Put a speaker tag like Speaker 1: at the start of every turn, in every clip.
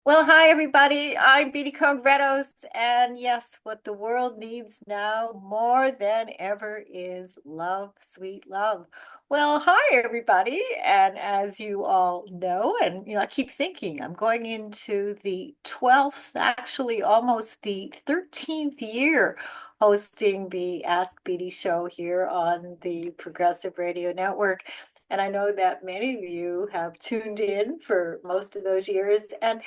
Speaker 1: Well, hi everybody. I'm Beatty and yes, what the world needs now more than ever is love, sweet love. Well, hi everybody, and as you all know, and I keep thinking I'm going into the 12th, actually almost the 13th year hosting the Ask Beatty show here on the Progressive Radio Network. And I know that many of you have tuned in for most of those years. And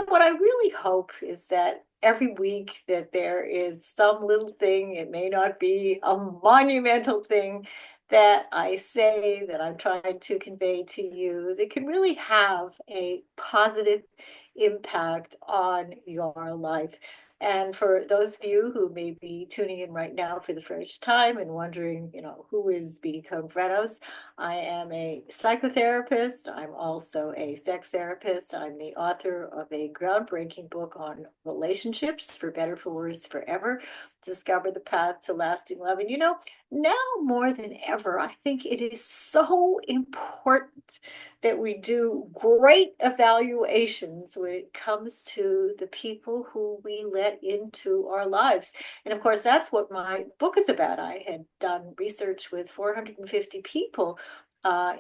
Speaker 1: what I really hope is that every week that there is some little thing, it may not be a monumental thing that I say that I'm trying to convey to you that can really have a positive impact on your life. And for those of you who may be tuning in right now for the first time and wondering, who is Beatty Contreras? I am a psychotherapist. I'm also a sex therapist. I'm the author of a groundbreaking book on relationships, for better, for worse, forever. Discover the path to lasting love. And now more than ever, I think it is so important that we do great evaluations when it comes to the people who we let into our lives. And of course, that's what my book is about. I had done research with 450 people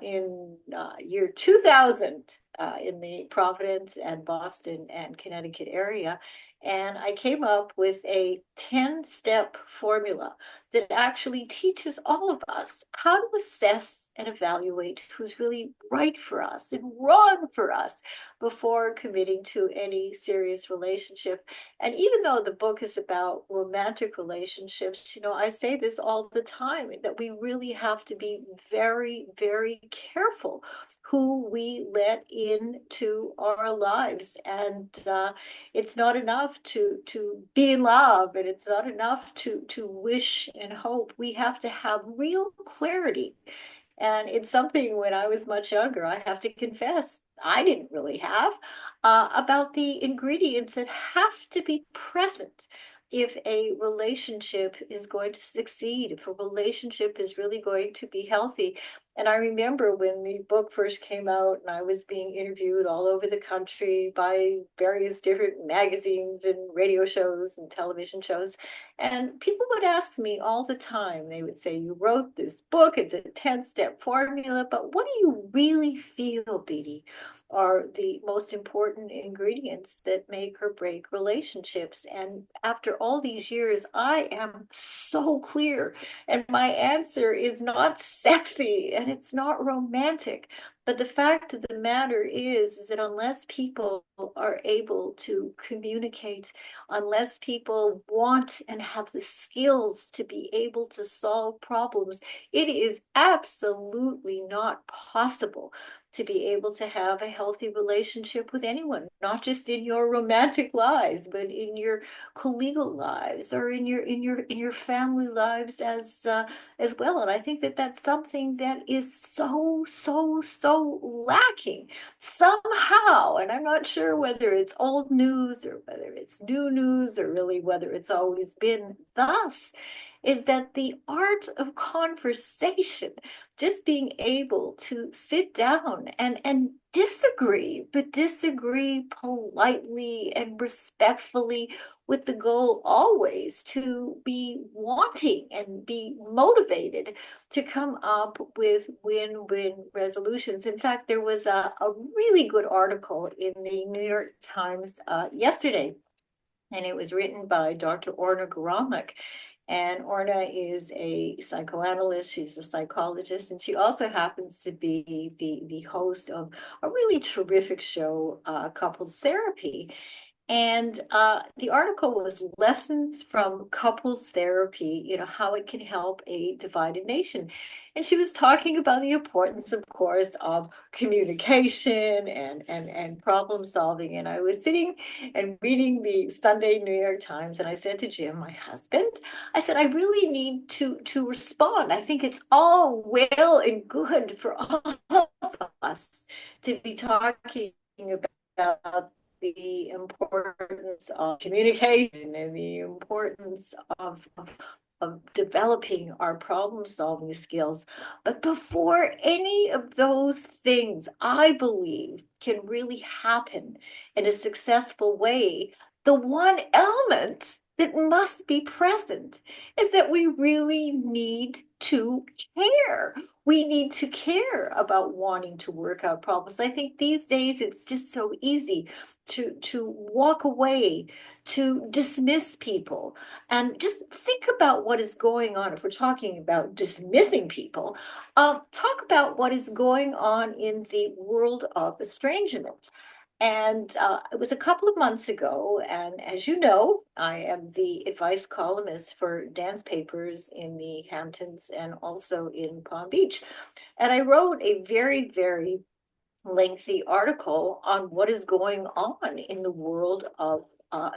Speaker 1: in year 2000 in the Providence and Boston and Connecticut area. And I came up with a 10-step formula that actually teaches all of us how to assess and evaluate who's really right for us and wrong for us before committing to any serious relationship. And even though the book is about romantic relationships, I say this all the time that we really have to be very, very careful who we let into our lives. And it's not enough to be in love, and it's not enough to wish and hope. We have to have real clarity. And it's something when I was much younger, I have to confess, I didn't really have about the ingredients that have to be present if a relationship is going to succeed, if a relationship is really going to be healthy. And I remember when the book first came out and I was being interviewed all over the country by various different magazines and radio shows and television shows. And people would ask me all the time, they would say, "You wrote this book, it's a 10-step formula, but what do you really feel, Beatty, are the most important ingredients that make or break relationships?" And after all these years, I am so clear. And my answer is not sexy and it's not romantic. But the fact of the matter is that unless people are able to communicate, unless people want and have the skills to be able to solve problems, it is absolutely not possible to be able to have a healthy relationship with anyone, not just in your romantic lives, but in your collegial lives or in your family lives as well. And I think that that's something that is so lacking somehow. And I'm not sure whether it's old news or whether it's new news or really whether it's always been thus, is that the art of conversation, just being able to sit down and disagree, but disagree politely and respectfully, with the goal always to be wanting and be motivated to come up with win-win resolutions. In fact, there was a really good article in the New York Times yesterday, and it was written by Dr. Orna Guralnick. And Orna is a psychoanalyst, she's a psychologist, and she also happens to be the host of a really terrific show, Couples Therapy. And the article was Lessons from Couples Therapy, how it can help a divided nation. And she was talking about the importance, of course, of communication and problem solving. And I was sitting and reading the Sunday New York Times, and I said to Jim, my husband, I said, I really need to respond. I think it's all well and good for all of us to be talking about the importance of communication and the importance of of developing our problem solving skills. But before any of those things, I believe, can really happen in a successful way, the one element that must be present is that we really need to care. We need to care about wanting to work out problems. I think these days it's just so easy to walk away, to dismiss people. And just think about what is going on. If we're talking about dismissing people, talk about what is going on in the world of estrangement. And it was a couple of months ago. And as you know, I am the advice columnist for dance papers in the Hamptons and also in Palm Beach. And I wrote a very, very lengthy article on what is going on in the world of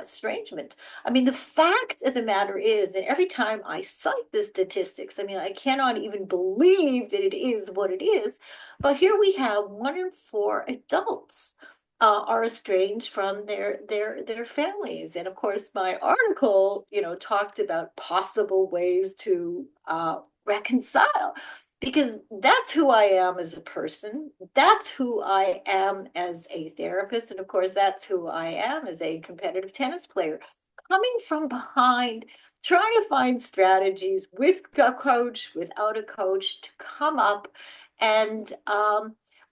Speaker 1: estrangement. I mean, the fact of the matter is, and every time I cite the statistics, I mean, I cannot even believe that it is what it is. But here we have 1 in 4 adults are estranged from their families. And of course, my article, talked about possible ways to reconcile, because that's who I am as a person. That's who I am as a therapist. And of course, that's who I am as a competitive tennis player. Coming from behind, trying to find strategies with a coach, without a coach, to come up and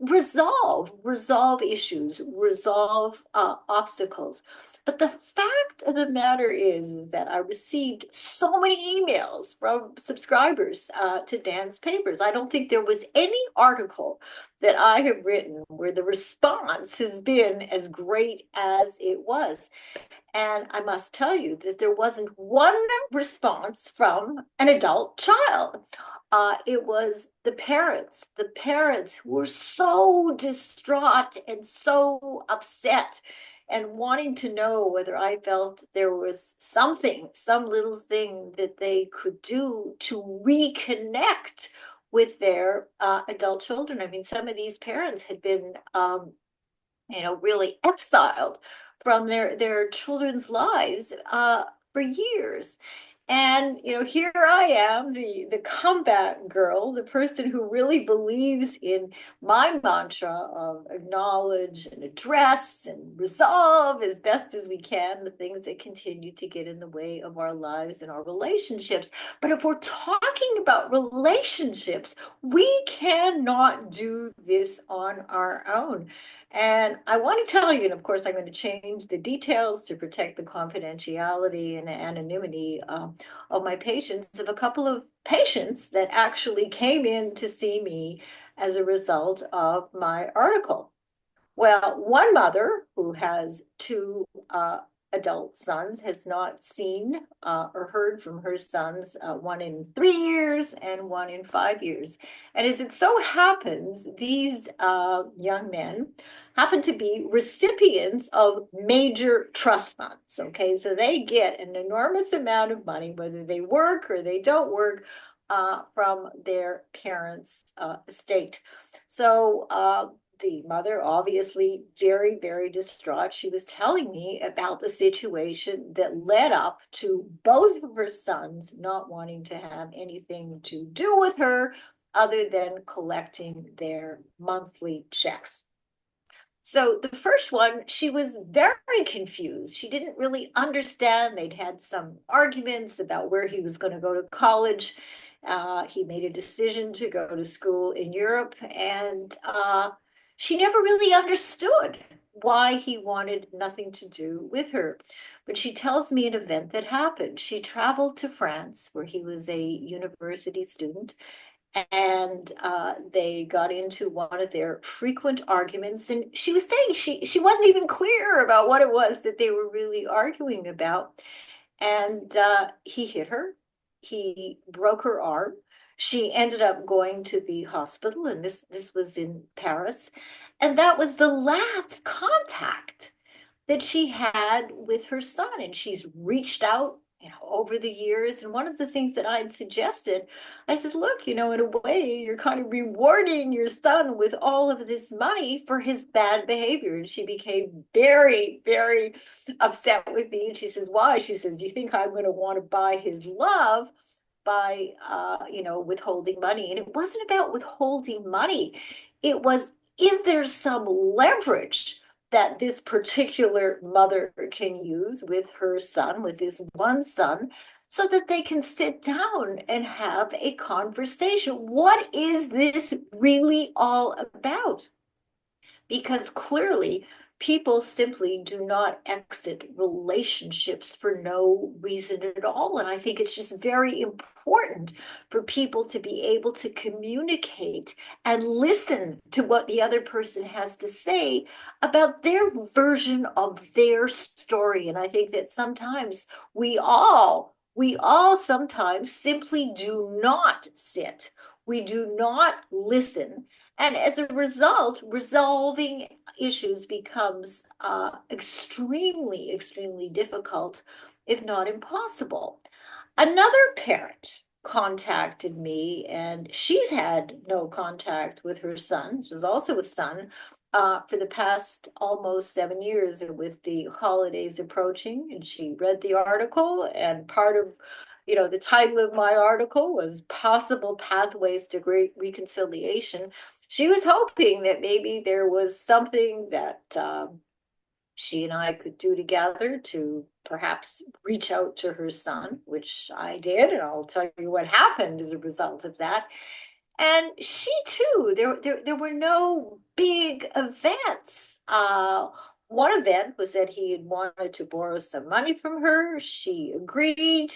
Speaker 1: resolve issues, resolve obstacles. But the fact of the matter is that I received so many emails from subscribers to Dan's papers. I don't think there was any article that I have written where the response has been as great as it was. And I must tell you that there wasn't one response from an adult child. It was the parents who were so distraught and so upset and wanting to know whether I felt there was something, some little thing that they could do to reconnect with their adult children. I mean, some of these parents had been really exiled from their children's lives for years. And here I am, the comeback girl, the person who really believes in my mantra of acknowledge and address and resolve as best as we can the things that continue to get in the way of our lives and our relationships. But if we're talking about relationships, we cannot do this on our own. And I want to tell you, and of course, I'm going to change the details to protect the confidentiality and anonymity of my patients, of a couple of patients that actually came in to see me as a result of my article. Well, one mother who has two adult sons has not seen or heard from her sons, one in 3 years and one in 5 years. And as it so happens, these young men happen to be recipients of major trust funds. Okay, so they get an enormous amount of money, whether they work or they don't work, from their parents' estate. So the mother, obviously very, very distraught. She was telling me about the situation that led up to both of her sons not wanting to have anything to do with her other than collecting their monthly checks. So the first one, she was very confused. She didn't really understand. They'd had some arguments about where he was going to go to college. He made a decision to go to school in Europe, and she never really understood why he wanted nothing to do with her. But she tells me an event that happened. She traveled to France, where he was a university student, and they got into one of their frequent arguments. And she was saying she wasn't even clear about what it was that they were really arguing about. And he hit her. He broke her arm. She ended up going to the hospital, and this was in Paris. And that was the last contact that she had with her son. And she's reached out, over the years. And one of the things that I had suggested, I said, look, in a way, you're kind of rewarding your son with all of this money for his bad behavior. And she became very, very upset with me. And she says, why? She says, do you think I'm going to want to buy his love by, withholding money. And it wasn't about withholding money. It was, is there some leverage that this particular mother can use with her son, with this one son, so that they can sit down and have a conversation? What is this really all about? Because clearly people simply do not exit relationships for no reason at all. And I think it's just very important for people to be able to communicate and listen to what the other person has to say about their version of their story. And I think that sometimes we all sometimes simply do not sit. We do not listen, and as a result, resolving issues becomes extremely, extremely difficult, if not impossible. Another parent contacted me, and she's had no contact with her son. This was also a son for the past almost 7 years, with the holidays approaching. And she read the article, and part of the title of my article was Possible Pathways to Great Reconciliation. She was hoping that maybe there was something that she and I could do together to perhaps reach out to her son, which I did, and I'll tell you what happened as a result of that. And she too, there were no big events. One event was that he had wanted to borrow some money from her. She agreed.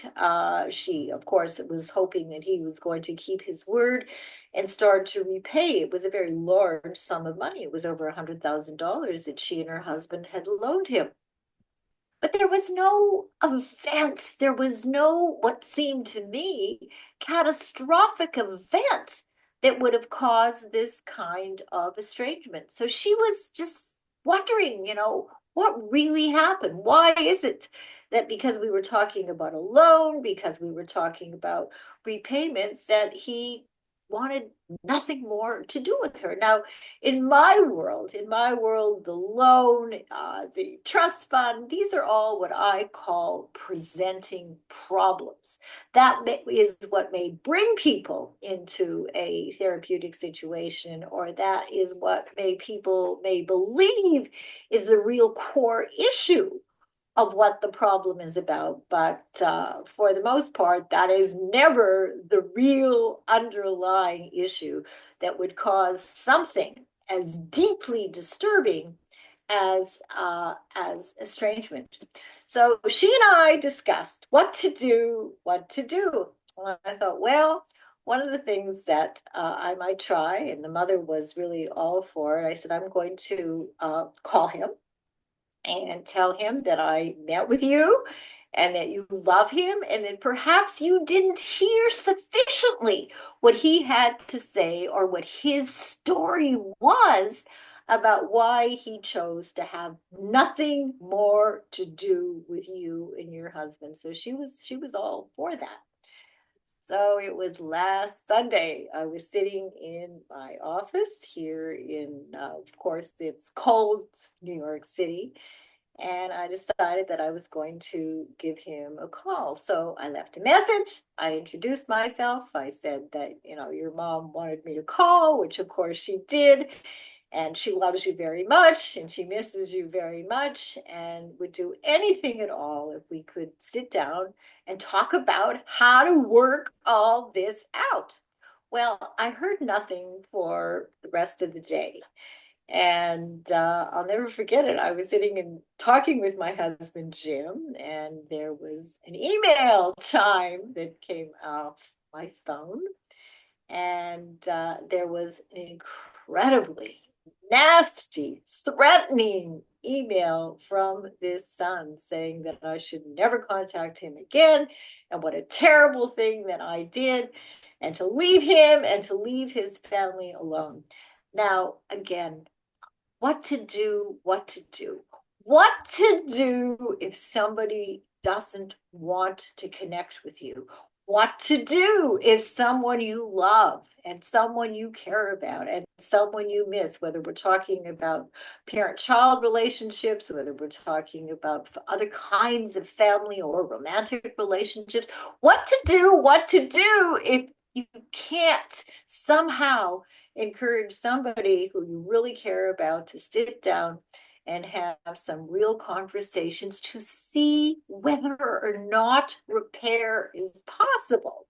Speaker 1: She, of course, was hoping that he was going to keep his word and start to repay. It was a very large sum of money. It was over $100,000 that she and her husband had loaned him. But there was no event. There was no, what seemed to me, catastrophic event that would have caused this kind of estrangement. So she was just wondering, what really happened? Why is it that because we were talking about a loan, because we were talking about repayments, that he wanted nothing more to do with her? Now, in my world, the loan, the trust fund, these are all what I call presenting problems. That is what may bring people into a therapeutic situation, or that is what people may believe is the real core issue of what the problem is about. But for the most part, that is never the real underlying issue that would cause something as deeply disturbing as estrangement. So she and I discussed what to do, what to do. Well, I thought, well, one of the things that I might try, and the mother was really all for it. I said, I'm going to call him and tell him that I met with you and that you love him, and that perhaps you didn't hear sufficiently what he had to say, or what his story was about why he chose to have nothing more to do with you and your husband. So she was all for that. So it was last Sunday. I was sitting in my office here in, of course, it's cold New York City, and I decided that I was going to give him a call. So I left a message. I introduced myself. I said that, your mom wanted me to call, which of course she did. And she loves you very much, and she misses you very much, and would do anything at all if we could sit down and talk about how to work all this out. Well, I heard nothing for the rest of the day. And I'll never forget it. I was sitting and talking with my husband, Jim, and there was an email chime that came off my phone. And there was an incredibly nasty, threatening email from this son saying that I should never contact him again, and what a terrible thing that I did, and to leave him and to leave his family alone. Now, again, what to do, what to do if somebody doesn't want to connect with you. what to do if someone you love and someone you care about and someone you miss, whether we're talking about parent-child relationships, whether we're talking about other kinds of family or romantic relationships, what to do if you can't somehow encourage somebody who you really care about to sit down and have some real conversations to see whether or not repair is possible.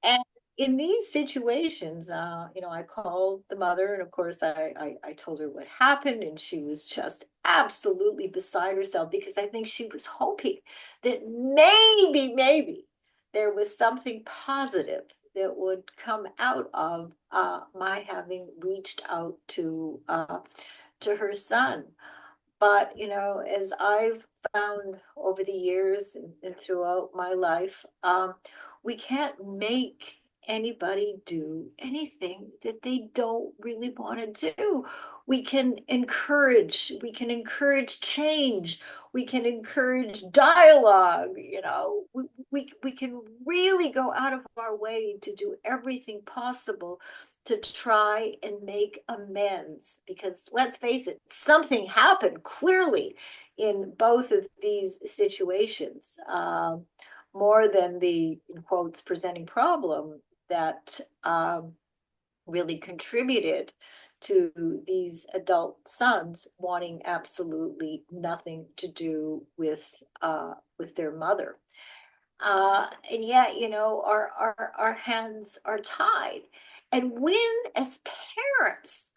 Speaker 1: And in these situations, I called the mother, and of course, I told her what happened, and she was just absolutely beside herself because I think she was hoping that maybe there was something positive that would come out of my having reached out to her son. But, as I've found over the years and throughout my life, we can't make anybody do anything that they don't really want to do. We can encourage change, we can encourage dialogue, we can really go out of our way to do everything possible to try and make amends, because let's face it, something happened clearly in both of these situations, more than the, in quotes, presenting problem that really contributed to these adult sons wanting absolutely nothing to do with their mother. And yet, our hands are tied. And when, as parents,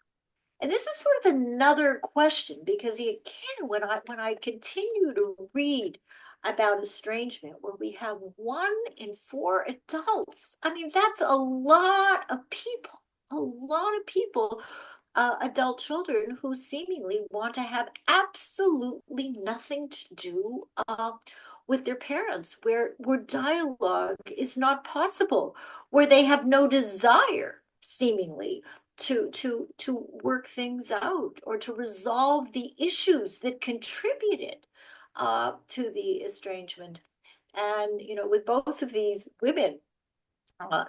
Speaker 1: and this is sort of another question, because again, when I continue to read about estrangement, where we have 1 in 4 adults, I mean, that's a lot of people, adult children who seemingly want to have absolutely nothing to do with their parents, where dialogue is not possible, where they have no desire, seemingly, to work things out or to resolve the issues that contributed to the estrangement. And with both of these women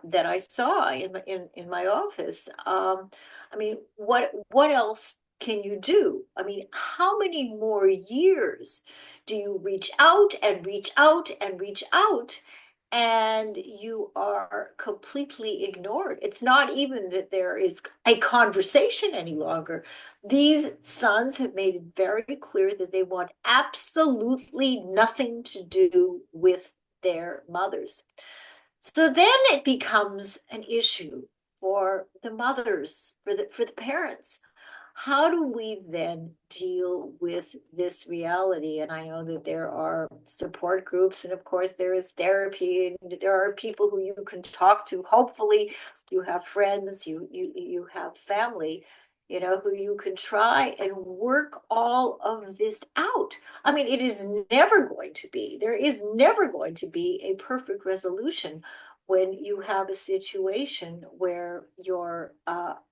Speaker 1: that I saw in my office. I mean, what else can you do? I mean, how many more years do you reach out and reach out and reach out, and you are completely ignored? It's not even that there is a conversation any longer. These sons have made it very clear that they want absolutely nothing to do with their mothers. So then it becomes an issue for the mothers, for the parents. How do we then deal with this reality? And I know that there are support groups, and of course there is therapy, and there are people who you can talk to. Hopefully, you have friends, you have family, who you can try and work all of this out. I mean, there is never going to be a perfect resolution when you have a situation where your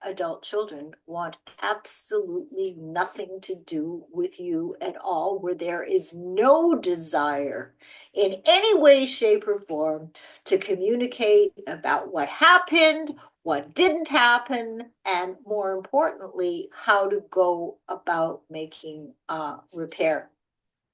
Speaker 1: adult children want absolutely nothing to do with you at all, where there is no desire in any way, shape, or form to communicate about what happened, what didn't happen, and more importantly, how to go about making repair.